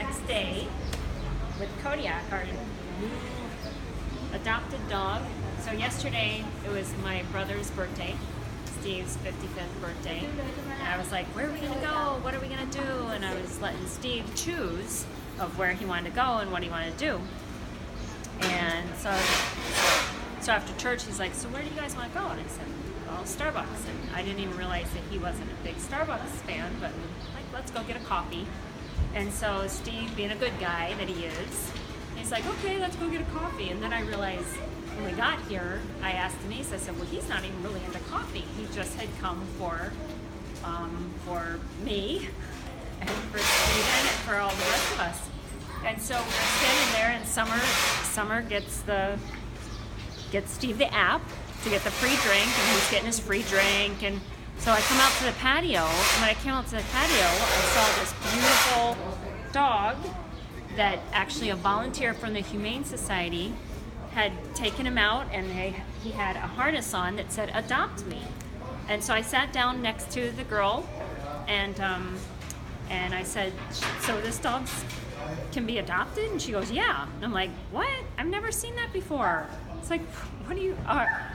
next day with Kodiak, our new adopted dog. So yesterday it was my brother's birthday, Steve's 55th birthday. And I was like, where are we gonna go? What are we gonna do? And I was letting Steve choose of where he wanted to go and what he wanted to do. And so after church, he's like, so where do you guys want to go? And I said, well, Starbucks. And I didn't even realize that he wasn't a big Starbucks fan, but like, let's go get a coffee. And so Steve, being a good guy that he is, he's like, okay, let's go get a coffee. And then I realized when we got here, I asked Denise, I said, well, he's not even really into coffee. He just had come for me and for Steven and for all the rest of us. And so we're standing there, and Summer gets Steve the app to get the free drink, and he's getting his free drink. And so I come out to the patio, and when I came out to the patio, I saw this beautiful dog that actually a volunteer from the Humane Society had taken him out, and he had a harness on that said, "Adopt me." And so I sat down next to the girl, and I said, so this dog can be adopted? And she goes, yeah. And I'm like, what? I've never seen that before. It's like, what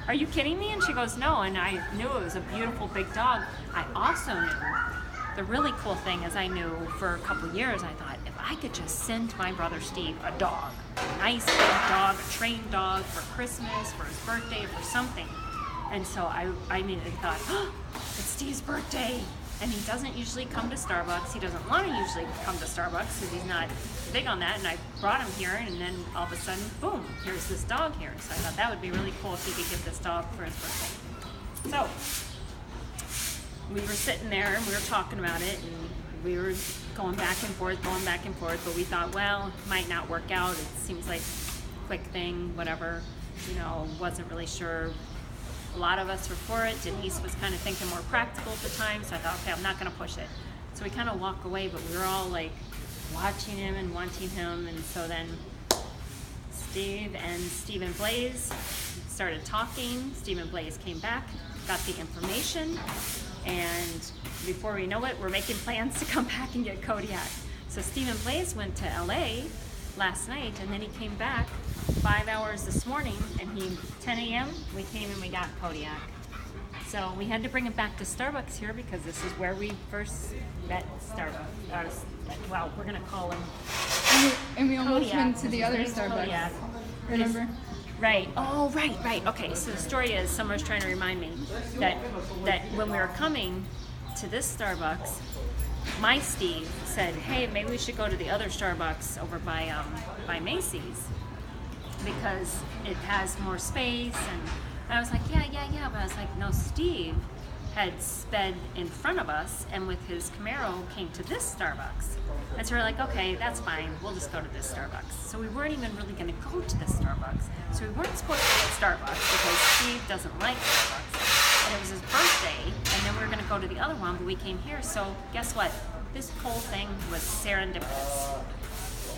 are you kidding me? And she goes, no. And I knew it was a beautiful big dog. I also knew the really cool thing is I knew for a couple years, I thought, if I could just send my brother Steve a dog, a nice big dog, a trained dog for Christmas, for his birthday, for something. And so I immediately thought, oh, it's Steve's birthday. And he doesn't usually come to Starbucks. He doesn't want to usually come to Starbucks because he's not big on that. And I brought him here, and then all of a sudden, boom, here's this dog here. So I thought that would be really cool if he could get this dog for his birthday. So we were sitting there, and we were talking about it, and we were going back and forth, but we thought, well, it might not work out. It seems like a quick thing, whatever, wasn't really sure. A lot of us were for it. Denise was kind of thinking more practical at the time, so I thought, okay, I'm not going to push it. So we kind of walk away, but we were all like watching him and wanting him. And so then Steve and Blaze started talking. Steve and Blaze came back, got the information, and before we know it, we're making plans to come back and get Kodiak. So Steve and Blaze went to LA last night, and then he came back 5 hours this morning, and 10 a.m. we came and we got Kodiak. So we had to bring him back to Starbucks here because this is where we first met Starbucks. Well, we're gonna call him. And we almost Kodiak, went to the other Starbucks. Kodiak. Remember? Right. Oh, right. Okay. So the story is, Summer's trying to remind me that when we were coming to this Starbucks, my Steve said, hey, maybe we should go to the other Starbucks over by Macy's because it has more space. And I was like, yeah. But I was like, no, Steve had sped in front of us and with his Camaro came to this Starbucks. And so we're like, okay, that's fine. We'll just go to this Starbucks. So we weren't even really going to go to this Starbucks. So we weren't supposed to go to Starbucks because Steve doesn't like Starbucks. And it was his birthday, and then we were going to go to the other one, but we came here. So guess what? This whole thing was serendipitous.